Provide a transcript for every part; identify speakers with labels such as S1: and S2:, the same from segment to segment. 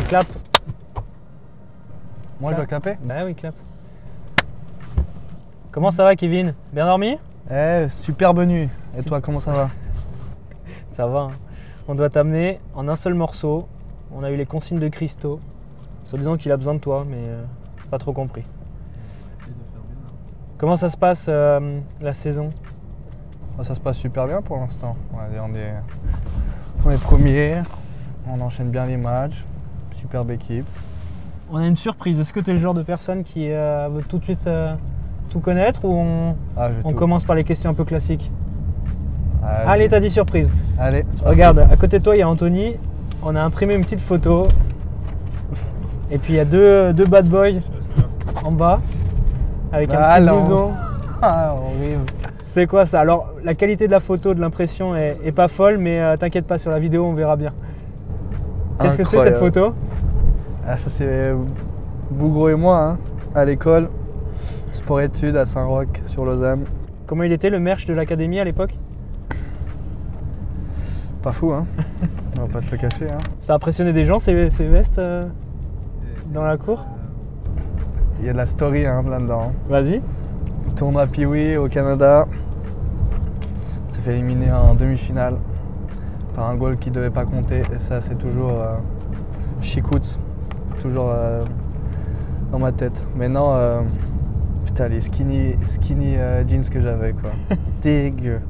S1: Clap.
S2: Moi je dois clapper?
S1: Bah oui, clap. Comment ça va, Kevin? Bien dormi?
S2: Eh, superbe nuit. Et toi, comment ça va?
S1: Ça va. Hein. On doit t'amener en un seul morceau. On a eu les consignes de Christo. En disant qu'il a besoin de toi, mais pas trop compris. Comment ça se passe la saison?
S2: Ça se passe super bien pour l'instant. On est premiers, on enchaîne bien les matchs. Superbe équipe.
S1: On a une surprise. Est-ce que tu es le genre de personne qui veut tout de suite tout connaître ou on commence par les questions un peu classiques? Allez, t'as dit surprise.
S2: Allez.
S1: Regarde, à côté de toi, il y a Anthony. On a imprimé une petite photo. Et puis il y a deux bad boys en bas avec un petit blouson.
S2: Ah, horrible.
S1: C'est quoi ça? Alors, la qualité de la photo, de l'impression est pas folle, mais t'inquiète pas, sur la vidéo, on verra bien. Qu'est-ce que c'est cette photo?
S2: Ah, ça c'est Bougro et moi, hein, à l'école, sport-études à Saint-Roch sur Lausanne.
S1: Comment il était le merch de l'académie à l'époque?
S2: Pas fou, hein. On va pas se le cacher. Hein.
S1: Ça a impressionné des gens ces vestes dans la cour?
S2: Il y a de la story hein, là-dedans.
S1: Vas-y.
S2: Tournoi Pee-Wee au Canada. On s'est fait éliminer en demi-finale par un goal qui devait pas compter. Et ça, c'est toujours chicoute. C'est toujours dans ma tête. Mais non, putain, les skinny jeans que j'avais, quoi. Dégueu.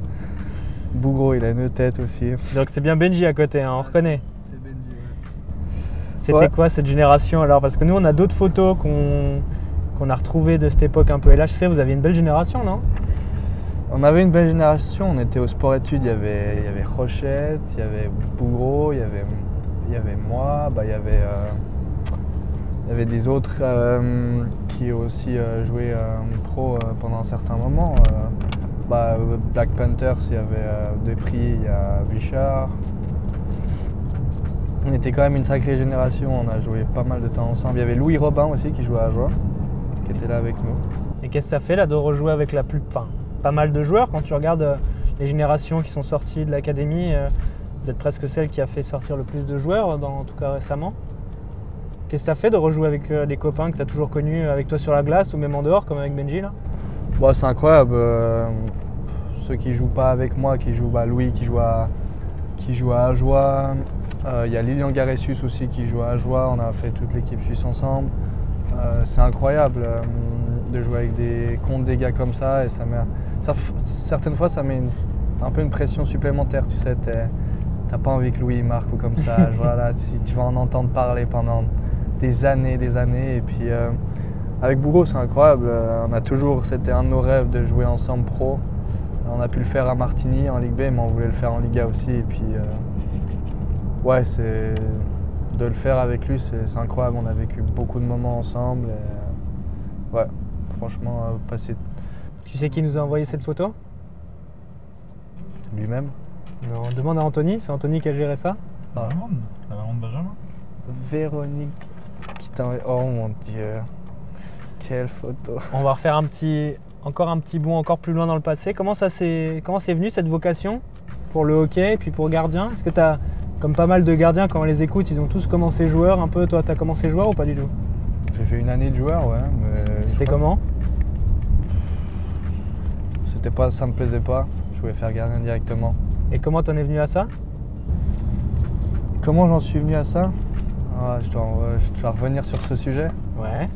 S2: Bougro, il a une tête aussi.
S1: Donc c'est bien Benji à côté, hein, on reconnaît.
S2: C'est Benji, ouais.
S1: C'était quoi cette génération alors? Parce que nous, on a d'autres photos qu'on a retrouvées de cette époque un peu LHC. Vous aviez une belle génération, non?
S2: On avait une belle génération. On était au sport-études. Il y avait Rochette, il y avait Bougro, il y avait moi, il y avait des autres qui ont aussi joué pro pendant un certain moment. Black Panthers, il y avait Despris, il y a Vichard. On était quand même une sacrée génération, on a joué pas mal de temps ensemble. Il y avait Louis Robin aussi qui jouait à Ajoie, qui était là avec nous.
S1: Et qu'est-ce que ça fait là de rejouer avec pas mal de joueurs quand tu regardes les générations qui sont sorties de l'académie? Vous êtes presque celle qui a fait sortir le plus de joueurs, en tout cas récemment. Qu'est-ce que ça fait de rejouer avec des copains que tu as toujours connus avec toi sur la glace ou même en dehors comme avec Benji là?
S2: Bon, c'est incroyable. Ceux qui jouent pas avec moi, Louis qui joue à Ajoie. Il y a Lilian Garessus aussi qui joue à Ajoie. On a fait toute l'équipe suisse ensemble. C'est incroyable de jouer contre des gars comme ça. Et certaines fois, ça met un peu une pression supplémentaire. Tu sais, t'as pas envie que Louis marque ou comme ça. Voilà, si tu vas en entendre parler pendant des années. Et puis avec Bougro, c'est incroyable. C'était un de nos rêves de jouer ensemble pro. On a pu le faire à Martigny en Ligue B, mais on voulait le faire en Liga aussi. Et puis, ouais, de le faire avec lui, c'est incroyable. On a vécu beaucoup de moments ensemble. Et, ouais, franchement, passer.
S1: Tu sais qui nous a envoyé cette photo?
S2: Lui-même.
S1: Non, on demande à Anthony. C'est Anthony qui a géré ça?
S3: La maman de Benjamin.
S2: Véronique qui t'a envoyé. Oh mon Dieu, quelle photo.
S1: On va refaire encore un petit bond encore plus loin dans le passé. Comment c'est venu cette vocation pour le hockey et puis pour gardien? Est-ce que tu as, comme pas mal de gardiens, quand on les écoute, ils ont tous commencé joueurs un peu? Toi, tu as commencé joueur ou pas du tout?
S2: J'ai fait une année de joueur, ouais.
S1: C'était comment?
S2: Ça me plaisait pas. Je voulais faire gardien directement.
S1: Et comment t'en es venu à ça?
S2: Comment j'en suis venu à ça? Je dois revenir sur ce sujet.
S1: Ouais.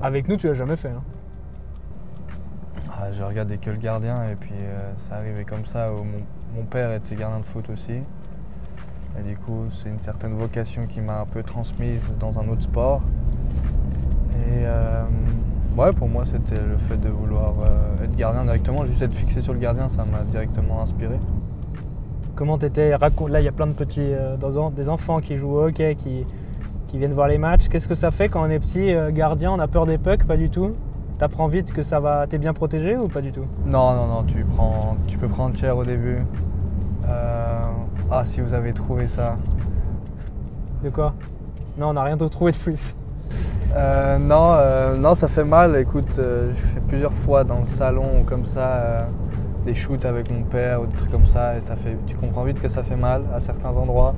S1: Avec nous, tu l'as jamais fait. Hein.
S2: Je regardais que le gardien et puis ça arrivait comme ça. Mon père était gardien de foot aussi. Et du coup, c'est une certaine vocation qui m'a un peu transmise dans un autre sport. Et ouais, pour moi, c'était le fait de vouloir être gardien directement. Juste être fixé sur le gardien, ça m'a directement inspiré.
S1: Comment t'étais? Là, il y a plein de petits, des enfants qui jouent au hockey, qui viennent voir les matchs. Qu'est-ce que ça fait quand on est petit gardien? On a peur des pucks? Pas du tout. T'apprends vite que ça va, t'es bien protégé ou pas du tout?
S2: Non, tu peux prendre cher au début. Ah, si vous avez trouvé ça.
S1: De quoi? Non, on n'a rien d'autre trouvé de plus.
S2: Non, ça fait mal. Écoute, je fais plusieurs fois dans le salon ou comme ça des shoots avec mon père ou des trucs comme ça et tu comprends vite que ça fait mal à certains endroits.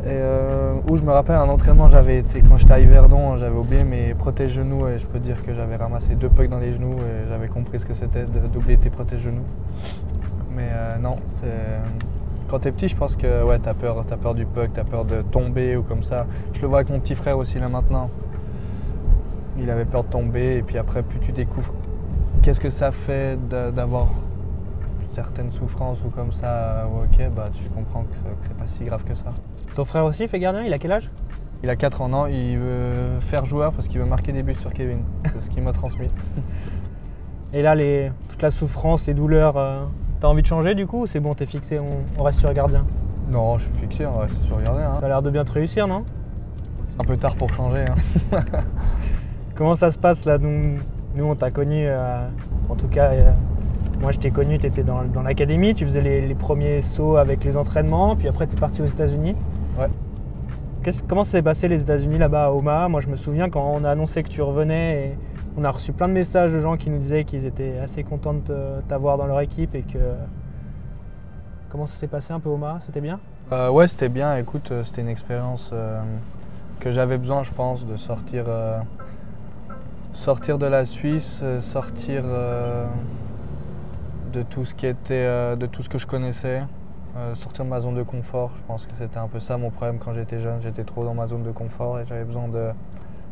S2: Et où je me rappelle un entraînement, quand j'étais à Yverdon, j'avais oublié mes protège-genoux et je peux dire que j'avais ramassé 2 pucks dans les genoux et j'avais compris ce que c'était d'oublier tes protège-genoux. Mais non, quand t'es petit, je pense que ouais, t'as peur du puck, t'as peur de tomber ou comme ça. Je le vois avec mon petit frère aussi là maintenant. Il avait peur de tomber et puis après, plus tu découvres qu'est-ce que ça fait d'avoir certaines souffrances ou comme ça, ok, bah tu comprends que c'est pas si grave que ça.
S1: Ton frère aussi fait gardien, il a quel âge?
S2: Il a 4 ans, non, il veut faire joueur parce qu'il veut marquer des buts sur Kevin. C'est ce qu'il m'a transmis.
S1: Et là, toute la souffrance, les douleurs, t'as envie de changer du coup ou c'est bon, t'es fixé, on reste sur gardien?
S2: Non, je suis fixé, on reste sur gardien. Hein.
S1: Ça a l'air de bien te réussir, non?
S2: C'est un peu tard pour changer. Hein.
S1: Comment ça se passe là? Nous on t'a connu, en tout cas, moi je t'ai connu, tu étais dans l'académie, tu faisais les premiers sauts avec les entraînements, puis après tu es parti aux États-Unis.
S2: Ouais.
S1: Comment ça s'est passé les États-Unis là-bas à Omaha? Moi je me souviens quand on a annoncé que tu revenais, et on a reçu plein de messages de gens qui nous disaient qu'ils étaient assez contents de t'avoir dans leur équipe et que. Comment ça s'est passé un peu Omaha? C'était bien?
S2: Ouais, c'était bien. Écoute, c'était une expérience que j'avais besoin, je pense, de sortir de la Suisse, sortir de tout ce que je connaissais, sortir de ma zone de confort. Je pense que c'était un peu ça mon problème quand j'étais jeune. J'étais trop dans ma zone de confort et j'avais besoin de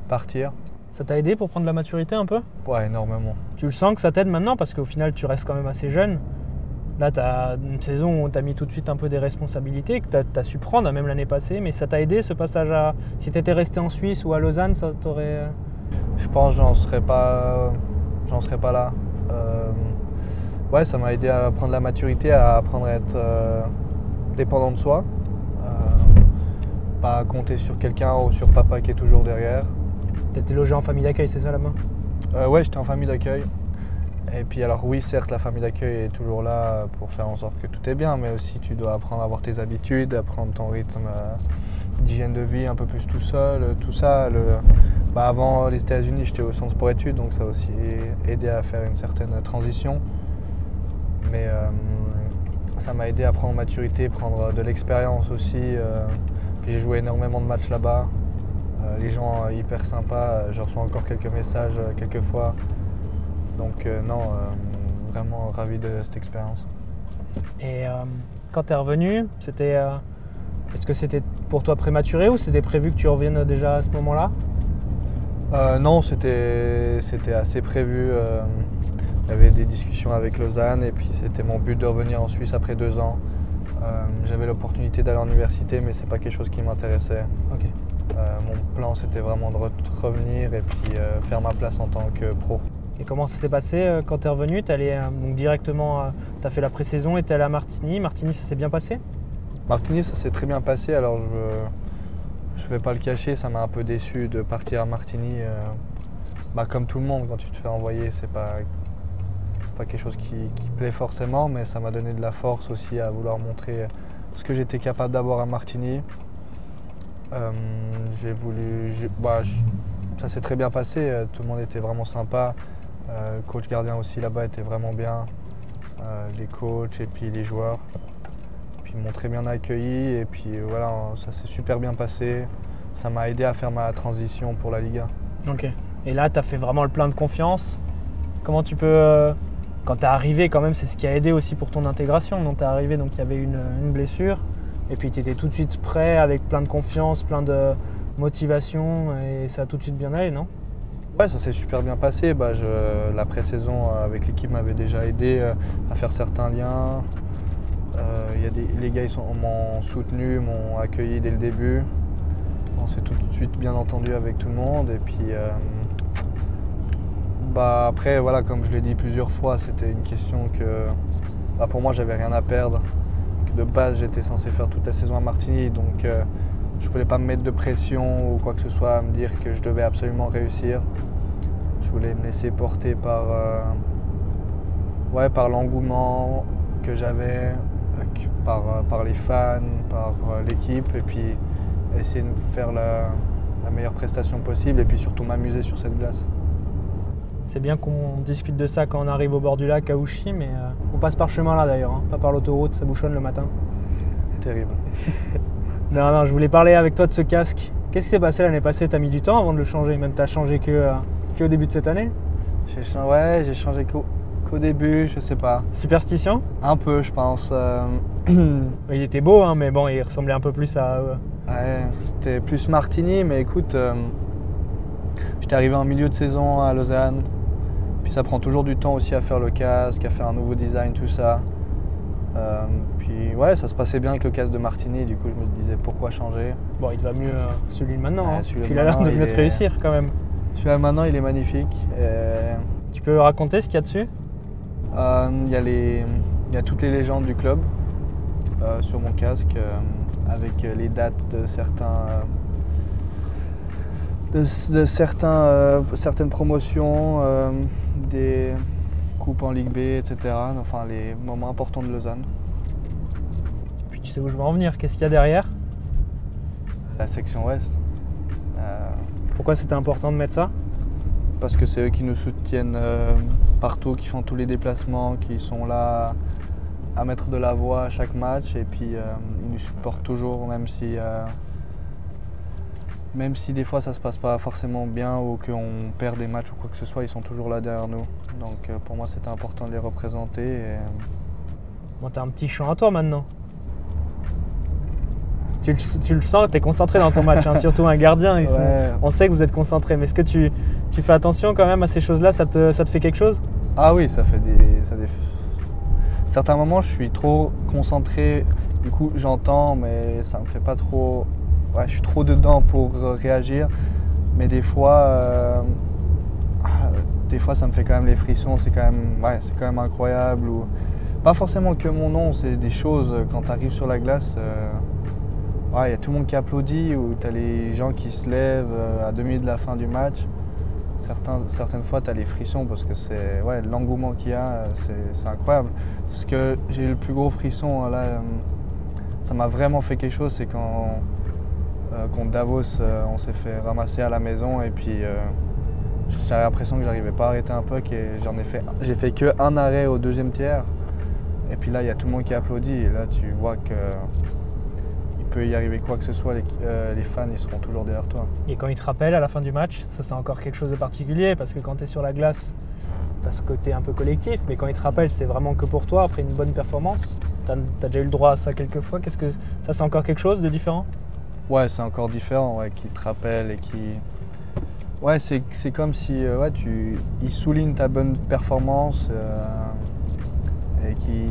S2: partir.
S1: Ça t'a aidé pour prendre de la maturité un peu?
S2: Ouais, énormément.
S1: Tu le sens que ça t'aide maintenant parce qu'au final tu restes quand même assez jeune. Là, tu as une saison où tu as mis tout de suite un peu des responsabilités, que tu as su prendre, même l'année passée, mais ça t'a aidé ce passage à. Si tu étais resté en Suisse ou à Lausanne, ça t'aurait.
S2: Je pense que j'en serais pas là. Ouais, ça m'a aidé à prendre la maturité, à apprendre à être dépendant de soi, pas compter sur quelqu'un ou sur papa qui est toujours derrière.
S1: T'étais logé en famille d'accueil, c'est ça là-bas?
S2: Ouais, j'étais en famille d'accueil. Et puis alors oui, certes, la famille d'accueil est toujours là pour faire en sorte que tout est bien, mais aussi tu dois apprendre à avoir tes habitudes, apprendre ton rythme d'hygiène de vie un peu plus tout seul, tout ça. Avant les États-Unis, j'étais au centre pour études, donc ça a aussi aidé à faire une certaine transition. Mais ça m'a aidé à prendre maturité, prendre de l'expérience aussi. Puis j'ai joué énormément de matchs là-bas. Les gens hyper sympas, je reçois encore quelques messages quelques fois. Donc non, vraiment ravi de cette expérience.
S1: Et quand tu es revenu, est-ce que c'était pour toi prématuré ou c'était prévu que tu reviennes déjà à ce moment-là?
S2: Non, c'était assez prévu. Il y avait des discussions avec Lausanne et puis c'était mon but de revenir en Suisse après 2 ans. J'avais l'opportunité d'aller en université, mais c'est pas quelque chose qui m'intéressait.
S1: Okay.
S2: Mon plan, c'était vraiment de revenir et puis faire ma place en tant que pro.
S1: Et comment ça s'est passé quand tu es revenu? Tu allé donc directement, tu as fait la pré-saison et tu es allé à Martigny. Martigny, ça s'est bien passé?
S2: Martigny, ça s'est très bien passé. Alors je vais pas le cacher, ça m'a un peu déçu de partir à Martigny. Comme tout le monde, quand tu te fais envoyer, c'est pas quelque chose qui plaît forcément, mais ça m'a donné de la force aussi à vouloir montrer ce que j'étais capable d'avoir à Martigny. Ça s'est très bien passé, tout le monde était vraiment sympa. Le coach gardien aussi là-bas était vraiment bien, les coachs et puis les joueurs. Puis ils m'ont très bien accueilli et puis voilà, ça s'est super bien passé. Ça m'a aidé à faire ma transition pour la Liga.
S1: Ok. Et là, tu as fait vraiment le plein de confiance. Comment tu peux... quand tu es arrivé, quand même, c'est ce qui a aidé aussi pour ton intégration. Donc tu es arrivé, donc il y avait une blessure. Et puis tu étais tout de suite prêt avec plein de confiance, plein de motivation. Et ça a tout de suite bien allé, non?
S2: Ouais, ça s'est super bien passé. La pré-saison avec l'équipe m'avait déjà aidé à faire certains liens. Les gars m'ont soutenu, m'ont accueilli dès le début. On s'est tout de suite bien entendu avec tout le monde. Et puis après, voilà, comme je l'ai dit plusieurs fois, c'était une question que pour moi, j'avais rien à perdre. de base, j'étais censé faire toute la saison à Martigny, donc je voulais pas me mettre de pression ou quoi que ce soit, à me dire que je devais absolument réussir. Je voulais me laisser porter par l'engouement que j'avais, par les fans, par l'équipe, et puis essayer de faire la meilleure prestation possible, et puis surtout m'amuser sur cette glace.
S1: C'est bien qu'on discute de ça quand on arrive au bord du lac à Ouchy, mais on passe par ce chemin là d'ailleurs, hein, pas par l'autoroute, ça bouchonne le matin.
S2: Terrible.
S1: Non, je voulais parler avec toi de ce casque. Qu'est-ce qui s'est passé l'année passée? T'as mis du temps avant de le changer, même t'as changé que au début de cette année?
S2: J'ai changé qu'au début, je sais pas.
S1: Superstition?
S2: Un peu, je pense.
S1: Il était beau, hein, mais bon, il ressemblait un peu plus à...
S2: Ouais, c'était plus Martigny, mais écoute, j'étais arrivé en milieu de saison à Lausanne, puis ça prend toujours du temps aussi à faire le casque, à faire un nouveau design, tout ça. Puis ouais, ça se passait bien avec le casque de Martigny, du coup je me disais pourquoi changer.
S1: Bon, il te va mieux celui de maintenant,
S2: Ouais,
S1: hein.
S2: celui-là
S1: Puis il a l'air de mieux te réussir quand même.
S2: Celui-là maintenant il est magnifique.
S1: Tu peux raconter ce qu'il y a dessus?
S2: Il y a toutes les légendes du club sur mon casque, avec les dates de certaines promotions, des coupes en Ligue B, etc. Enfin les moments importants de Lausanne.
S1: Puis tu sais où je veux en venir, qu'est-ce qu'il y a derrière?
S2: La section ouest.
S1: Pourquoi c'était important de mettre ça?
S2: Parce que c'est eux qui nous soutiennent partout, qui font tous les déplacements, qui sont là à mettre de la voix à chaque match, et puis ils nous supportent toujours, même si des fois ça se passe pas forcément bien ou qu'on perd des matchs ou quoi que ce soit, ils sont toujours là derrière nous. Donc pour moi c'était important de les représenter.
S1: Bon, t'as un petit chant à toi maintenant. Tu le sens, t'es concentré dans ton match, hein, surtout un gardien. On sait que vous êtes concentré, mais est-ce que tu fais attention quand même à ces choses-là? Ça te fait quelque chose?
S2: Ah oui, certains moments je suis trop concentré, du coup j'entends, mais ça me fait pas trop... Ouais, je suis trop dedans pour réagir, mais des fois ça me fait quand même les frissons, c'est quand même incroyable. Ou... Pas forcément que mon nom, c'est des choses, quand tu arrives sur la glace, y a tout le monde qui applaudit, ou tu as les gens qui se lèvent à 2 minutes de la fin du match. Certaines fois tu as les frissons parce que c'est l'engouement qu'il y a, c'est incroyable. Parce que j'ai eu le plus gros frisson, là, ça m'a vraiment fait quelque chose, c'est quand contre Davos, on s'est fait ramasser à la maison, et puis j'avais l'impression que j'arrivais pas à arrêter un puck, et j'ai fait que un arrêt au deuxième tiers, et puis là il y a tout le monde qui applaudit, et là tu vois que il peut y arriver quoi que ce soit, les fans ils seront toujours derrière toi. Et
S1: quand ils te rappellent à la fin du match, ça c'est encore quelque chose de particulier, parce que quand tu es sur la glace, tu as ce côté un peu collectif, mais quand ils te rappellent, c'est vraiment que pour toi après une bonne performance. Tu as déjà eu le droit à ça quelques fois. Qu'est-ce que ça, c'est encore quelque chose de différent? Ouais,
S2: c'est encore différent, qu'ils te rappellent et qui... Ouais, c'est comme si ils soulignent ta bonne performance et qui...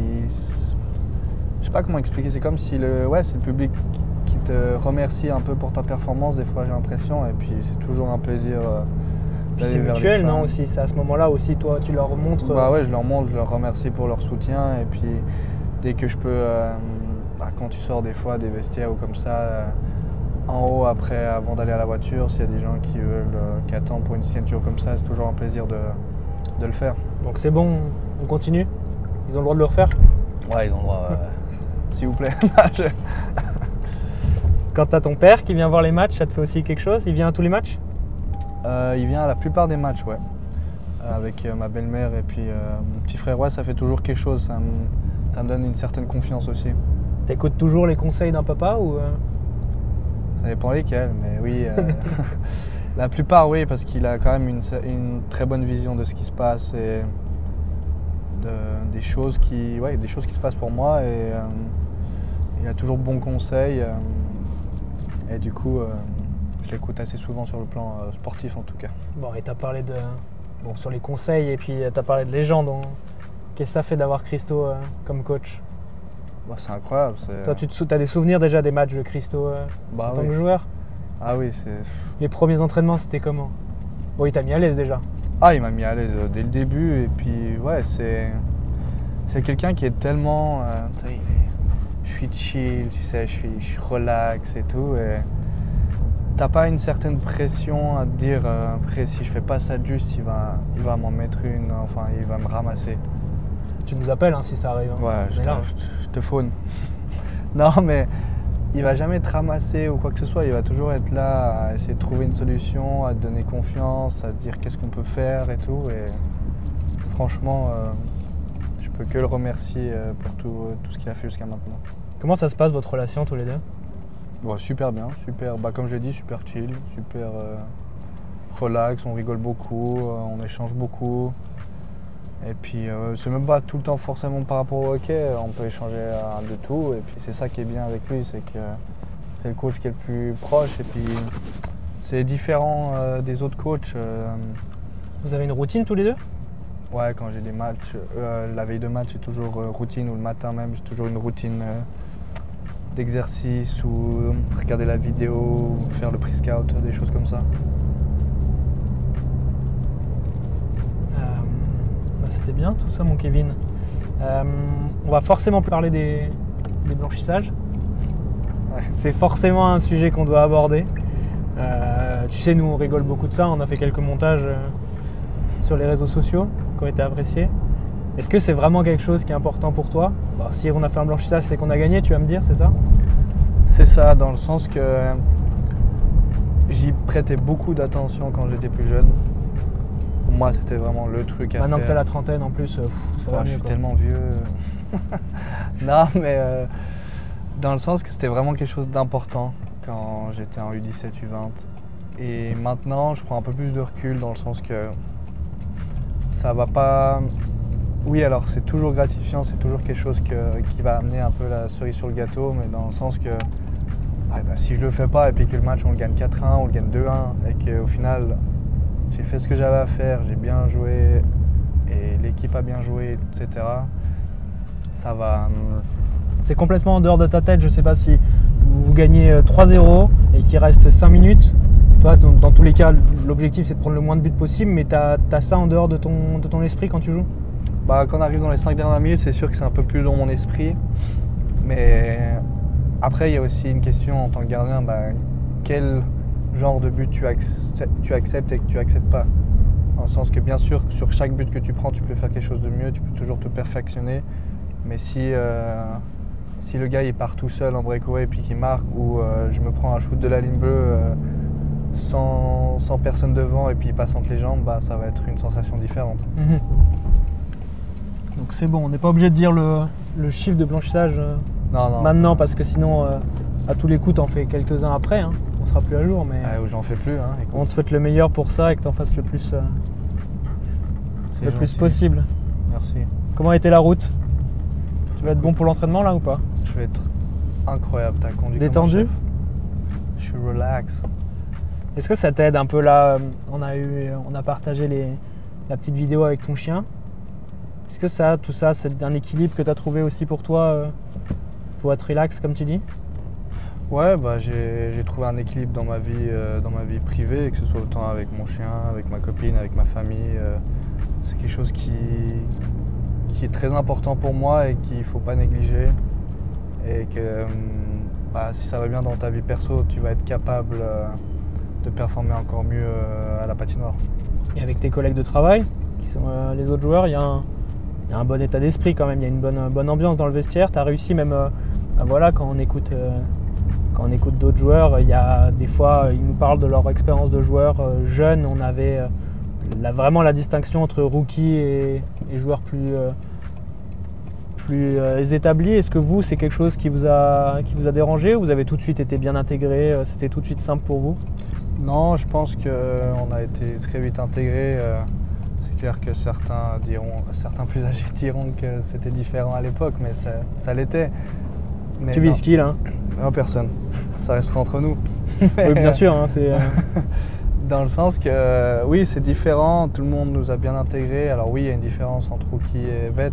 S2: Je sais pas comment expliquer, c'est comme si c'est le public qui te remercie un peu pour ta performance, des fois j'ai l'impression, et puis c'est toujours un plaisir.
S1: Puis c'est mutuel, non, aussi? C'est à ce moment-là aussi, toi, tu leur montres...
S2: Bah ouais, je leur montre, je leur remercie pour leur soutien, et puis dès que je peux, quand tu sors des fois des vestiaires ou comme ça, en haut après, avant d'aller à la voiture, s'il y a des gens qui attendent pour une signature comme ça, c'est toujours un plaisir de le faire.
S1: Donc c'est bon, on continue? Ils ont le droit de le refaire?
S2: Ouais, ils ont le droit, s'il vous plaît.
S1: Quand t'as ton père qui vient voir les matchs, ça te fait aussi quelque chose? Il vient à tous les matchs?
S2: Il vient à la plupart des matchs, ouais. Avec ma belle-mère et puis mon petit frère, ça fait toujours quelque chose, ça me donne une certaine confiance aussi.
S1: T'écoutes toujours les conseils d'un papa ou
S2: Ça dépend lesquels, mais oui. La plupart, oui, parce qu'il a quand même une très bonne vision de ce qui se passe et des choses qui se passent pour moi, et il a toujours de bons conseils, et du coup je l'écoute assez souvent sur le plan sportif en tout cas. Bon,
S1: et tu as parlé sur les conseils, et puis tu as parlé de légende. Qu'est-ce que ça fait d'avoir Christo comme coach?
S2: C'est incroyable.
S1: Toi, tu as des souvenirs déjà des matchs de Christo en tant que joueur?
S2: Ah oui,
S1: Les premiers entraînements, c'était comment? Bon, il t'a mis à l'aise déjà?
S2: Ah, il m'a mis à l'aise dès le début, et puis c'est quelqu'un qui est tellement... je je suis chill, tu sais, je suis relax et tout. Et t'as pas une certaine pression à te dire après si je fais pas ça juste, il va m'en mettre une, enfin il va me ramasser.
S1: Tu nous appelles hein, si ça arrive. Hein.
S2: Ouais,
S1: On est là.
S2: je te faune. Non, mais il va jamais te ramasser ou quoi que ce soit. Il va toujours être là à essayer de trouver une solution, à te donner confiance, à te dire qu'est-ce qu'on peut faire et tout. Et franchement, je peux que le remercier pour tout ce qu'il a fait jusqu'à maintenant.
S1: Comment ça se passe votre relation tous les deux?
S2: Bon, super bien, super. Bah, comme je l'ai dit, super chill, super relax. On rigole beaucoup, on échange beaucoup. Et puis, c'est même pas tout le temps forcément par rapport au hockey, on peut échanger de tout. Et puis, c'est ça qui est bien avec lui, c'est que c'est le coach qui est le plus proche. Et puis, c'est différent des autres coachs.
S1: Vous avez une routine tous les deux?
S2: Ouais, quand j'ai des matchs, la veille de match, c'est toujours routine, ou le matin même, j'ai toujours une routine d'exercice, ou regarder la vidéo, ou faire le pre-scout, des choses comme ça.
S1: C'était bien tout ça mon Kevin. On va forcément parler des blanchissages.
S2: Ouais.
S1: C'est forcément un sujet qu'on doit aborder. Tu sais, nous on rigole beaucoup de ça, on a fait quelques montages sur les réseaux sociaux qui ont été appréciés. Est-ce que c'est vraiment quelque chose qui est important pour toi? Si on a fait un blanchissage, c'est qu'on a gagné, tu vas me dire, c'est ça?
S2: C'est ça, dans le sens que j'y prêtais beaucoup d'attention quand j'étais plus jeune. Pour moi, c'était vraiment le truc à faire.
S1: Maintenant que tu as la trentaine en plus, ça va mieux.
S2: Je suis tellement vieux. Non, mais dans le sens que c'était vraiment quelque chose d'important quand j'étais en U17, U20. Et maintenant, je prends un peu plus de recul dans le sens que ça va pas... Oui, alors c'est toujours gratifiant, c'est toujours quelque chose qui va amener un peu la cerise sur le gâteau, mais dans le sens que si je le fais pas et puis que le match on le gagne 4-1, on le gagne 2-1 et qu'au final j'ai fait ce que j'avais à faire, j'ai bien joué et l'équipe a bien joué, etc. Ça va...
S1: C'est complètement en dehors de ta tête, je sais pas si vous gagnez 3-0 et qu'il reste 5 minutes. Toi, dans tous les cas, l'objectif c'est de prendre le moins de buts possible, mais tu as ça en dehors de ton esprit quand tu joues?
S2: Quand on arrive dans les 5 dernières minutes, c'est sûr que c'est un peu plus dans mon esprit. Mais après, il y a aussi une question en tant que gardien, quel genre de but tu acceptes et que tu acceptes pas. Dans le sens que bien sûr, sur chaque but que tu prends, tu peux faire quelque chose de mieux, tu peux toujours te perfectionner. Mais si le gars il part tout seul en breakaway et puis qu'il marque, ou je me prends un shoot de la ligne bleue sans personne devant et puis il passe entre les jambes, ça va être une sensation différente.
S1: Mmh. Donc c'est bon, on n'est pas obligé de dire le chiffre de blanchissage
S2: non,
S1: maintenant, parce que sinon, à tous les coups, t'en fais quelques-uns après. Hein. On sera plus à jour, mais
S2: j'en fais plus.
S1: On te souhaite le meilleur pour ça et que t'en fasses le plus possible.
S2: Merci.
S1: Comment a été la route? Tu vas être bon pour l'entraînement là ou pas?
S2: Je vais être incroyable, t'as conduit.
S1: Détendu?
S2: Je suis relax.
S1: Est-ce que ça t'aide un peu là? On a partagé la petite vidéo avec ton chien. Est-ce que tout ça, c'est un équilibre que tu as trouvé aussi pour toi, pour être relax comme tu dis?
S2: Ouais, j'ai trouvé un équilibre dans ma vie privée, que ce soit autant avec mon chien, avec ma copine, avec ma famille. C'est quelque chose qui est très important pour moi et qu'il ne faut pas négliger. Et que si ça va bien dans ta vie perso, tu vas être capable de performer encore mieux à la patinoire.
S1: Et avec tes collègues de travail, qui sont les autres joueurs, il y a un bon état d'esprit quand même, il y a une bonne ambiance dans le vestiaire. Tu as réussi même, quand on écoute d'autres joueurs, il y a des fois, ils nous parlent de leur expérience de joueurs jeunes. On avait vraiment la distinction entre rookies et joueurs plus établis. Est-ce que vous, c'est quelque chose qui vous a dérangé, ou vous avez tout de suite été bien intégré, c'était tout de suite simple pour vous?
S2: Non, je pense qu'on a été très vite intégrés. C'est clair que certains plus âgés diront que c'était différent à l'époque, mais ça l'était. Mais
S1: tu vises qui là?
S2: Non, personne. Ça restera entre nous.
S1: Oui, bien sûr. Hein, c'est...
S2: Dans le sens que oui, c'est différent. Tout le monde nous a bien intégrés. Alors oui, il y a une différence entre rookie et vet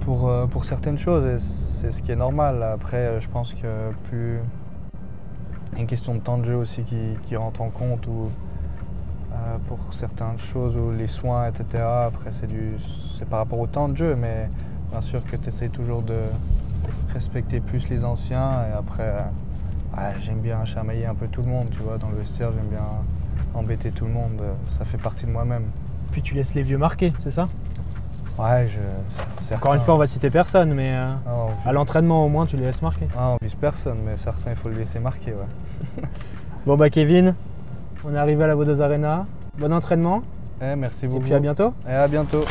S2: pour certaines choses. Et c'est ce qui est normal. Après, je pense que plus il y a une question de temps de jeu aussi qui rentre en compte, ou pour certaines choses, ou les soins, etc. Après, c'est par rapport au temps de jeu, mais bien sûr que tu essaies toujours respecter plus les anciens. Et après, ouais, j'aime bien chamailler un peu tout le monde, tu vois. Dans le vestiaire, j'aime bien embêter tout le monde. Ça fait partie de moi-même.
S1: Puis tu laisses les vieux marquer, c'est ça?
S2: Ouais,
S1: Encore une fois, on va citer personne, mais
S2: Non,
S1: à l'entraînement au moins, tu les laisses marquer.
S2: on vise personne, mais certains, il faut le laisser marquer, ouais.
S1: Bon bah Kevin, on est arrivé à la Vaudoise Arena. Bon entraînement
S2: Merci beaucoup.
S1: et puis à bientôt.
S2: Et à bientôt.